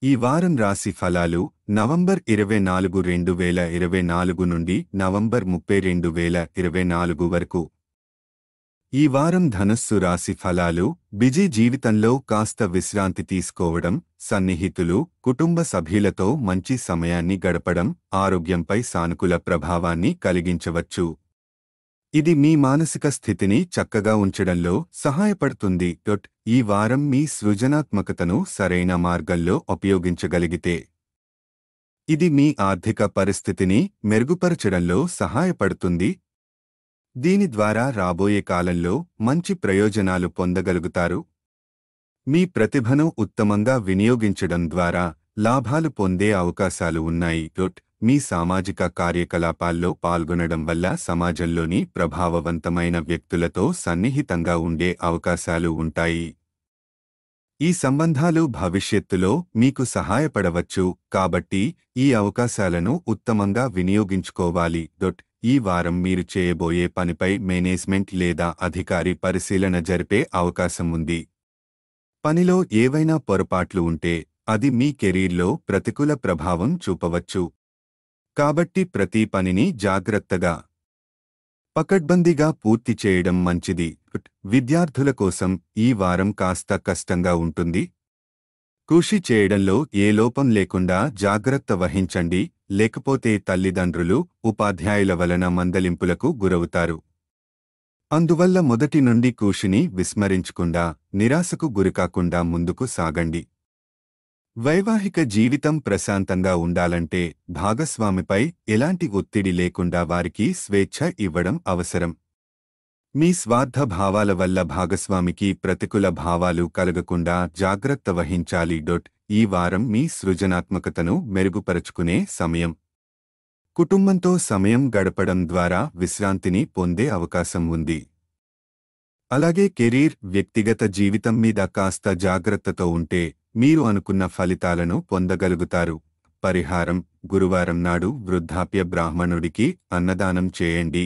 ఈ వారం రాశి ఫలాలు నవంబర్ 24, 2024 నుండి నవంబర్ 30, 2024 వరకు. ఈ వారం ధనుస్సు రాశి ఫలాలు. బిజీ జీవితంలో కాస్త విశ్రాంతి తీసుకోవడం, సన్నిహితులు, కుటుంబ సభ్యులతో మంచి సమయాన్ని గడపడం ఆరోగ్యంపై సానుకూల ప్రభావాన్ని కలిగించవచ్చు. ఇది మీ మానసిక స్థితిని చక్కగా ఉంచడంలో సహాయపడుతుంది. ఈ వారం మీ సృజనాత్మకతను సరైన మార్గంలో ఉపయోగించగలిగితే ఇది మీ ఆర్థిక పరిస్థితిని మెరుగుపరచడంలో సహాయపడుతుంది. దీని ద్వారా రాబోయే కాలంలో మంచి ప్రయోజనాలు పొందగలుగుతారు. మీ ప్రతిభను ఉత్తమంగా వినియోగించడం ద్వారా లాభాలు పొందే అవకాశాలు ఉన్నాయి. మీ సామాజిక కార్యకలాపాల్లో పాల్గొనడం వల్ల సమాజంలోని ప్రభావవంతమైన వ్యక్తులతో సన్నిహితంగా ఉండే అవకాశాలు ఉంటాయి. ఈ సంబంధాలు భవిష్యత్తులో మీకు సహాయపడవచ్చు, కాబట్టి ఈ అవకాశాలను ఉత్తమంగా వినియోగించుకోవాలి. ఈ వారం మీరు చేయబోయే పనిపై మేనేజ్మెంట్ లేదా అధికారి పరిశీలన జరిపే అవకాశం ఉంది. పనిలో ఏవైనా పొరపాట్లు ఉంటే అది మీ కెరీర్లో ప్రతికూల ప్రభావం చూపవచ్చు. కాబట్టి ప్రతి పనిని జాగ్రత్తగా, పకడ్బందీగా పూర్తి చేయడం మంచిది. విద్యార్థుల కోసం ఈ వారం కాస్త కష్టంగా ఉంటుంది. కృషి చేయడంలో ఏ లోపం లేకుండా జాగ్రత్త వహించండి, లేకపోతే తల్లిదండ్రులు, ఉపాధ్యాయుల వలన మందలింపులకు గురవుతారు. అందువల్ల మొదటి నుండి కృషిని విస్మరించకుండా, నిరాశకు గురికాకుండా ముందుకు సాగండి. వైవాహిక జీవితం ప్రశాంతంగా ఉండాలంటే భాగస్వామిపై ఎలాంటి ఒత్తిడి లేకుండా వారికి స్వేచ్ఛ ఇవ్వడం అవసరం. మీ స్వార్థ భావాల వల్ల భాగస్వామికి ప్రతికూల భావాలు కలగకుండా జాగ్రత్త వహించాలి. ఈ వారం మీ సృజనాత్మకతను మెరుగుపరుచుకునే సమయం. కుటుంబంతో సమయం గడపడం ద్వారా విశ్రాంతిని పొందే అవకాశం ఉంది. అలాగే కెరీర్, వ్యక్తిగత జీవితం మీద కాస్త జాగ్రత్తతో ఉంటే మీరు అనుకున్న ఫలితాలను పొందగలుగుతారు. పరిహారం: గురువారం నాడు వృద్ధాప్య బ్రాహ్మణుడికి అన్నదానం చేయండి.